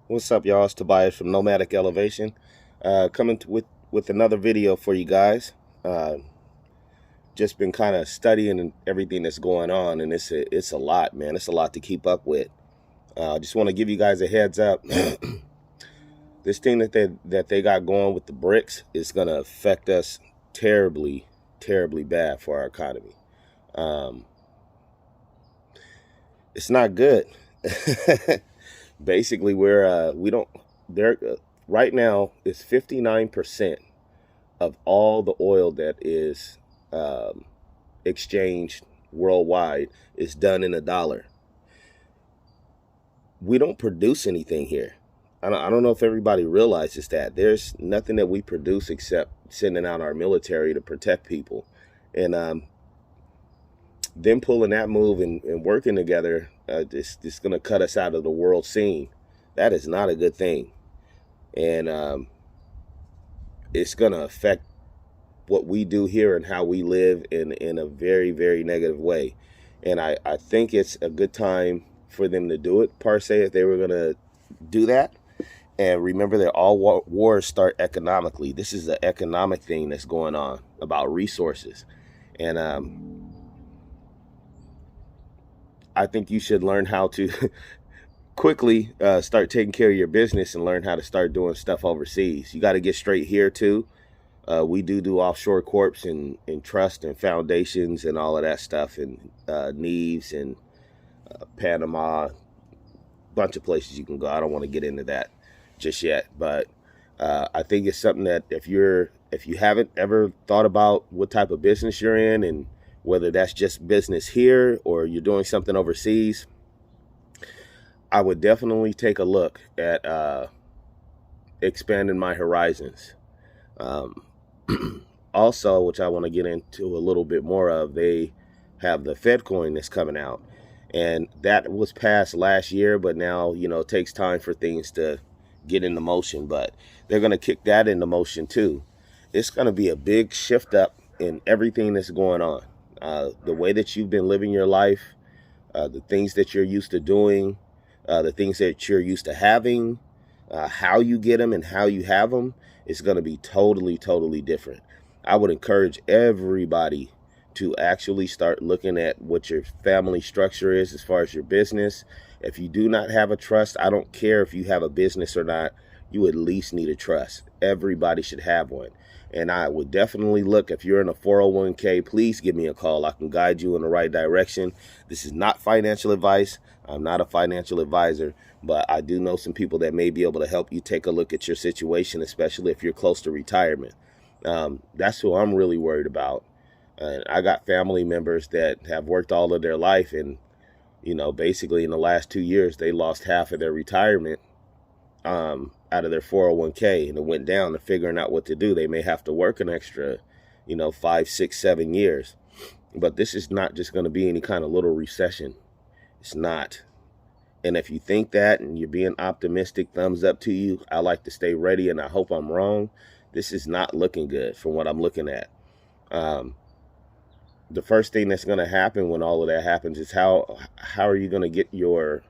What's up, y'all? It's Tobias from Noematic Elevation, with another video for you guys. Just been kind of studying everything that's going on, and it's a lot, man. It's a lot to keep up with. Just want to give you guys a heads up. This thing that they got going with the BRICS is going to affect us terribly, terribly bad for our economy. It's not good. Basically, right now it's 59% of all the oil that is exchanged worldwide is done in a dollar. We don't produce anything here. I don't know if everybody realizes that. There's nothing that we produce except sending out our military to protect people. And them pulling that move and working together, it's going to cut us out of the world scene. That is not a good thing. And it's going to affect what we do here and how we live in a very, very negative way. And I think it's a good time for them to do it, per se, if they were going to do that. And remember that all wars start economically. This is an economic thing that's going on about resources. And I think you should learn how to quickly start taking care of your business and learn how to start doing stuff overseas. You got to get straight here too. We do offshore corps and trust and foundations and all of that stuff, and Neves and Panama, bunch of places you can go. I don't want to get into that just yet, but I think it's something that if you haven't ever thought about what type of business you're in, and whether that's just business here or you're doing something overseas, I would definitely take a look at expanding my horizons. Also, which I want to get into a little bit more of, they have the Fed coin that's coming out, and that was passed last year, but now, it takes time for things to get into motion, but they're going to kick that into motion too. It's going to be a big shift up in everything that's going on. The way that you've been living your life, the things that you're used to doing, the things that you're used to having, how you get them and how you have them, is going to be totally, totally different. I would encourage everybody to actually start looking at what your family structure is as far as your business. If you do not have a trust, I don't care if you have a business or not, you at least need a trust. Everybody should have one. And I would definitely look, if you're in a 401k, please give me a call. I can guide you in the right direction. This is not financial advice. I'm not a financial advisor, but I do know some people that may be able to help you take a look at your situation, especially if you're close to retirement. That's who I'm really worried about. And I got family members that have worked all of their life, and basically in the last 2 years, they lost half of their retirement out of their 401k, and it went down to figuring out what to do. They may have to work an extra, 5, 6, 7 years. But this is not just going to be any kind of little recession. It's not. And if you think that and you're being optimistic, thumbs up to you. I like to stay ready, and I hope I'm wrong. This is not looking good from what I'm looking at. The first thing that's going to happen when all of that happens is how are you going to get your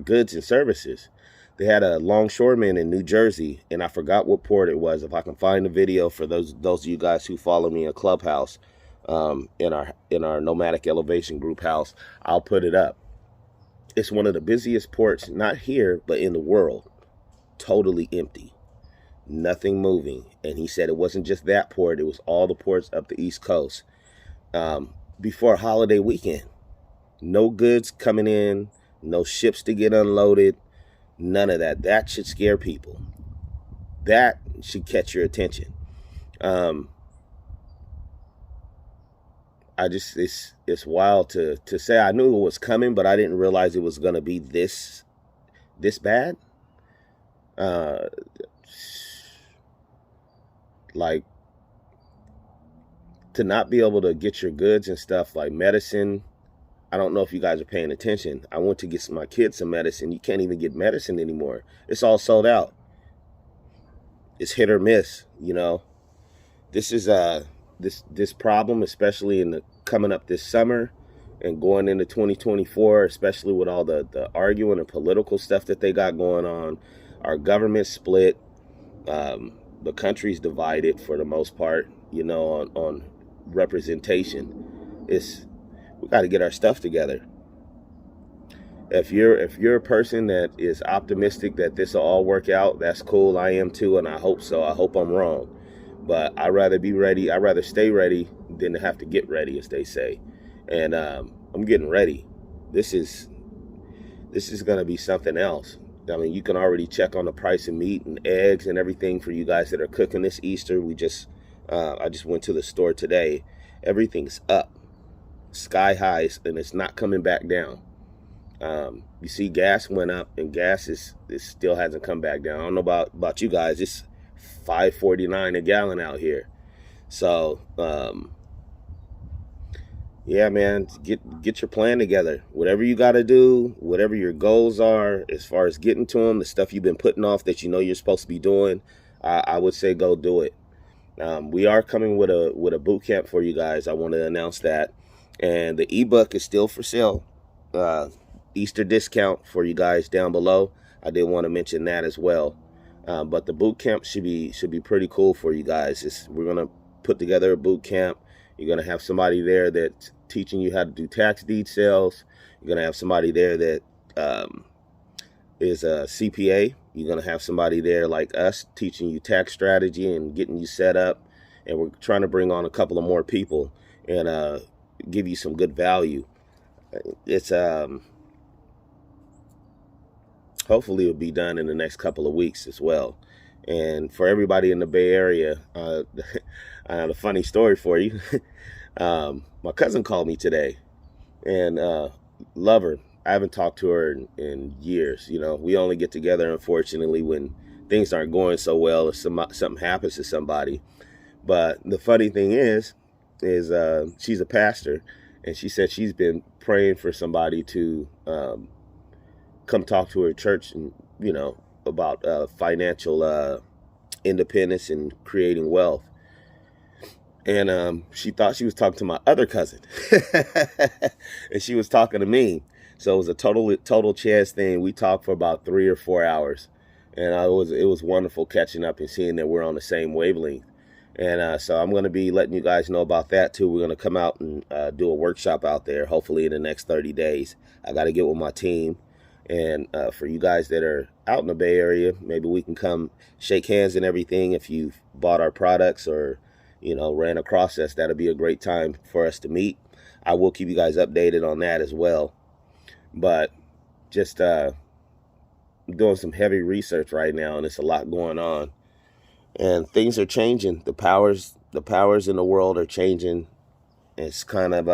goods and services? They had a longshoreman in New Jersey, and I forgot what port it was. If I can find the video for those of you guys who follow me in Clubhouse, in our Noematic Elevation Group house, I'll put it up. It's one of the busiest ports, not here, but in the world. Totally empty. Nothing moving. And he said it wasn't just that port, it was all the ports up the East Coast. Before a holiday weekend. No goods coming in, no ships to get unloaded, none of that. That should scare people. That should catch your attention. It's wild to say. I knew it was coming, but I didn't realize it was going to be this bad. Like, to not be able to get your goods and stuff like medicine. I don't know if you guys are paying attention. I went to get my kids some medicine. You can't even get medicine anymore. It's all sold out. It's hit or miss, This is this problem, especially coming up this summer, And going into 2024, especially with all the arguing and political stuff that they got going on, our government split, the country's divided for the most part, on representation. We got to get our stuff together. If you're a person that is optimistic that this will all work out, that's cool. I am too, and I hope so. I hope I'm wrong. But I'd rather be ready. I'd rather stay ready than to have to get ready, as they say. And I'm getting ready. This is going to be something else. I mean, you can already check on the price of meat and eggs and everything for you guys that are cooking this Easter. I just went to the store today. Everything's up, sky highs, and it's not coming back down. You see, gas went up, and gas is still hasn't come back down. I don't know about you guys. It's $5.49 a gallon out here. So, yeah, man, get your plan together. Whatever you got to do, whatever your goals are, as far as getting to them, the stuff you've been putting off that you know you're supposed to be doing, I would say go do it. We are coming with a boot camp for you guys. I want to announce that, and the ebook is still for sale. Easter discount for you guys down below. I did want to mention that as well. But the boot camp should be pretty cool for you guys. We're gonna put together a boot camp. You're gonna have somebody there that's teaching you how to do tax deed sales. You're gonna have somebody there that is a CPA. You're gonna have somebody there like us teaching you tax strategy and getting you set up. And we're trying to bring on a couple of more people and give you some good value. It's hopefully it'll be done in the next couple of weeks as well. And for everybody in the Bay Area, I have a funny story for you. My cousin called me today, and love her. I haven't talked to her in years. We only get together, unfortunately, when things aren't going so well or something happens to somebody. But the funny thing is she's a pastor, and she said she's been praying for somebody to come talk to her church and about financial independence and creating wealth. And she thought she was talking to my other cousin, and she was talking to me. So it was a total chance thing. We talked for about 3 or 4 hours, and it was wonderful catching up and seeing that we're on the same wavelength. And so I'm going to be letting you guys know about that too. We're going to come out and do a workshop out there, hopefully in the next 30 days. I got to get with my team. And for you guys that are out in the Bay Area, maybe we can come shake hands and everything. If you've bought our products or, ran across us, that'll be a great time for us to meet. I will keep you guys updated on that as well. But just doing some heavy research right now, and it's a lot going on. And things are changing. The powers in the world are changing. It's kind of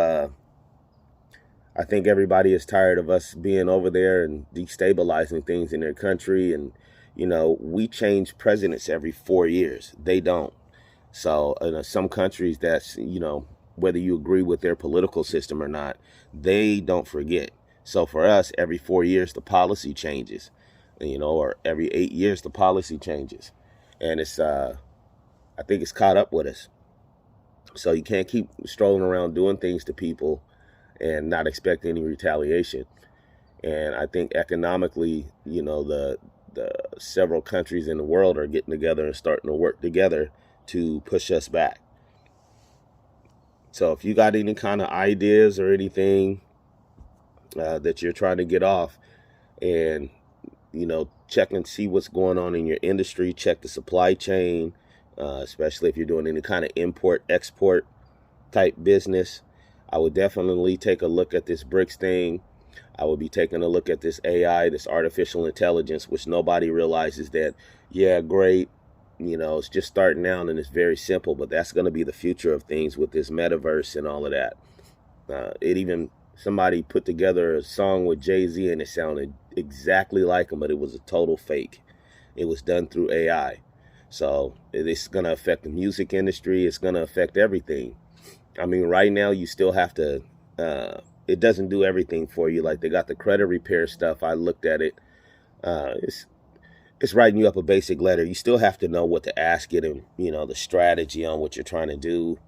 I think everybody is tired of us being over there and destabilizing things in their country. And, we change presidents every 4 years. They don't. So in some countries, that's, whether you agree with their political system or not, they don't forget. So for us, every 4 years, the policy changes, or every 8 years, the policy changes. And it's, I think it's caught up with us. So you can't keep strolling around doing things to people and not expect any retaliation. And I think economically, the several countries in the world are getting together and starting to work together to push us back. So if you got any kind of ideas or anything that you're trying to get off, and check and see what's going on in your industry, check the supply chain, especially if you're doing any kind of import export type business. I would definitely take a look at this BRICS thing. I would be taking a look at this AI, this artificial intelligence, which nobody realizes that, yeah, great, it's just starting out and it's very simple, but that's going to be the future of things with this metaverse and all of that. Somebody put together a song with Jay-Z and it sounded exactly like him, but it was a total fake. It was done through AI. So it's going to affect the music industry. It's going to affect everything. I mean, right now you still have to, it doesn't do everything for you. Like they got the credit repair stuff. I looked at it. It's writing you up a basic letter. You still have to know what to ask it and, the strategy on what you're trying to do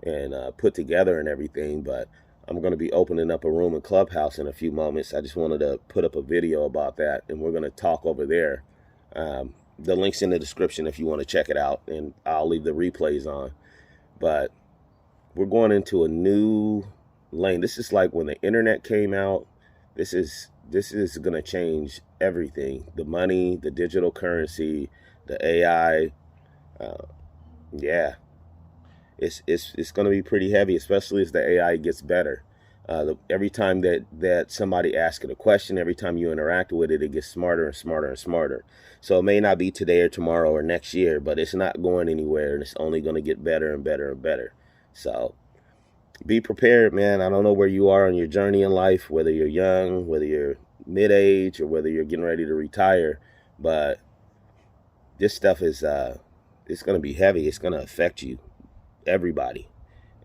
and put together and everything. But I'm going to be opening up a room in Clubhouse in a few moments. I just wanted to put up a video about that, and we're going to talk over there. The link's in the description if you want to check it out, and I'll leave the replays on. But we're going into a new lane. This is like when the internet came out. This is going to change everything. The money, the digital currency, the AI. Yeah, it's going to be pretty heavy, especially as the AI gets better. Every time that somebody asks it a question, every time you interact with it, it gets smarter and smarter and smarter. So it may not be today or tomorrow or next year, but it's not going anywhere, and it's only going to get better and better and better. So be prepared, man. I don't know where you are on your journey in life, whether you're young, whether you're mid-age, or whether you're getting ready to retire, but this stuff is it's going to be heavy. It's going to affect you, everybody,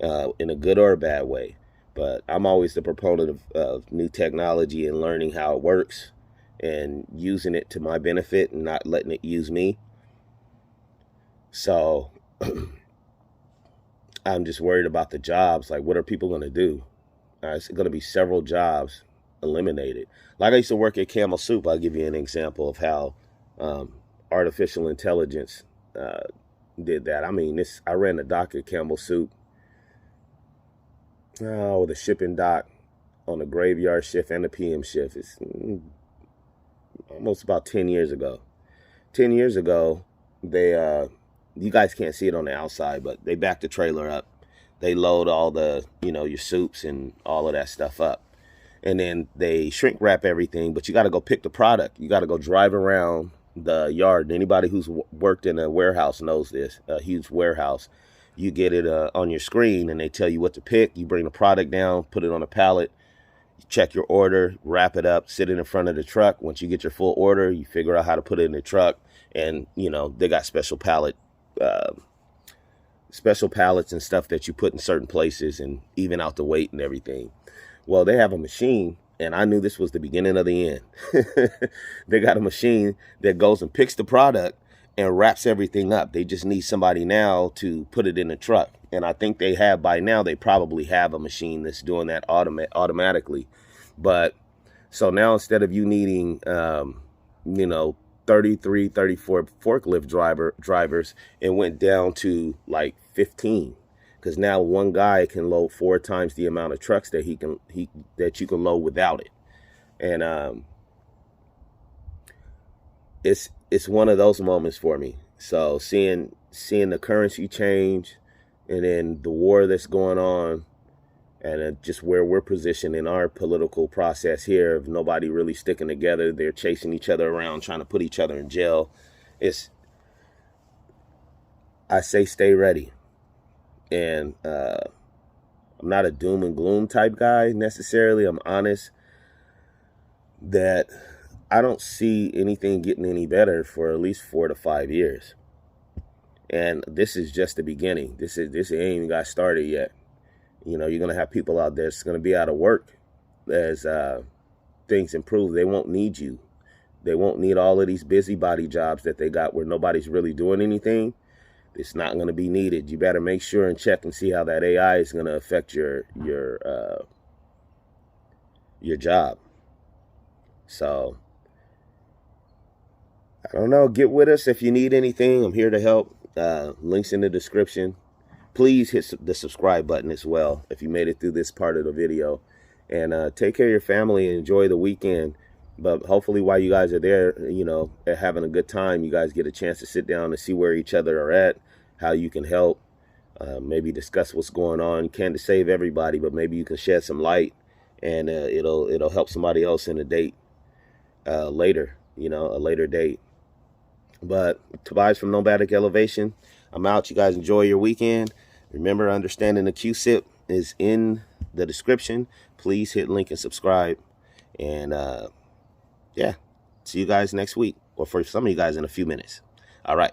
in a good or a bad way. But I'm always the proponent of new technology and learning how it works and using it to my benefit and not letting it use me. So I'm just worried about the jobs. Like, what are people going to do? It's going to be several jobs eliminated. Like, I used to work at Camel Soup. I'll give you an example of how artificial intelligence did that. I mean, I ran the dock at Camel Soup. With a shipping dock on the graveyard shift and the PM shift. It's almost about 10 years ago. 10 years ago, they, you guys can't see it on the outside, but they back the trailer up. They load all the, your soups and all of that stuff up. And then they shrink wrap everything, but you got to go pick the product. You got to go drive around the yard. Anybody who's worked in a warehouse knows this, a huge warehouse. You get it on your screen, and they tell you what to pick. You bring the product down, put it on a pallet, you check your order, wrap it up, sit it in front of the truck. Once you get your full order, you figure out how to put it in the truck. And, they got special pallets and stuff that you put in certain places and even out the weight and everything. Well, they have a machine, and I knew this was the beginning of the end. They got a machine that goes and picks the product and wraps everything up. They just need somebody now to put it in the truck. And I think they probably have a machine that's doing that automatically. But so now, instead of you needing, 33, 34 forklift drivers, it went down to like 15. Because now one guy can load 4 times the amount of trucks that you can load without it. And it's one of those moments for me. So seeing the currency change, and then the war that's going on, and just where we're positioned in our political process here, of nobody really sticking together. They're chasing each other around, trying to put each other in jail. I say stay ready. And I'm not a doom and gloom type guy necessarily. I'm honest that I don't see anything getting any better for at least 4 to 5 years. And this is just the beginning. This ain't even got started yet. You're going to have people out there that's going to be out of work as things improve. They won't need you. They won't need all of these busybody jobs that they got where nobody's really doing anything. It's not going to be needed. You better make sure and check and see how that AI is going to affect your job. So I don't know. Get with us if you need anything. I'm here to help. Links in the description. Please hit the subscribe button as well if you made it through this part of the video. And take care of your family and enjoy the weekend. But hopefully while you guys are there, having a good time, you guys get a chance to sit down and see where each other are at, how you can help, maybe discuss what's going on. You can't save everybody, but maybe you can shed some light, and it'll help somebody else in a date later, a later date. But Tobias from Noematic Elevation, I'm out. You guys enjoy your weekend. Remember, understanding the Cusip is in the description. Please hit link and subscribe. And yeah, see you guys next week, or for some of you guys in a few minutes. All right.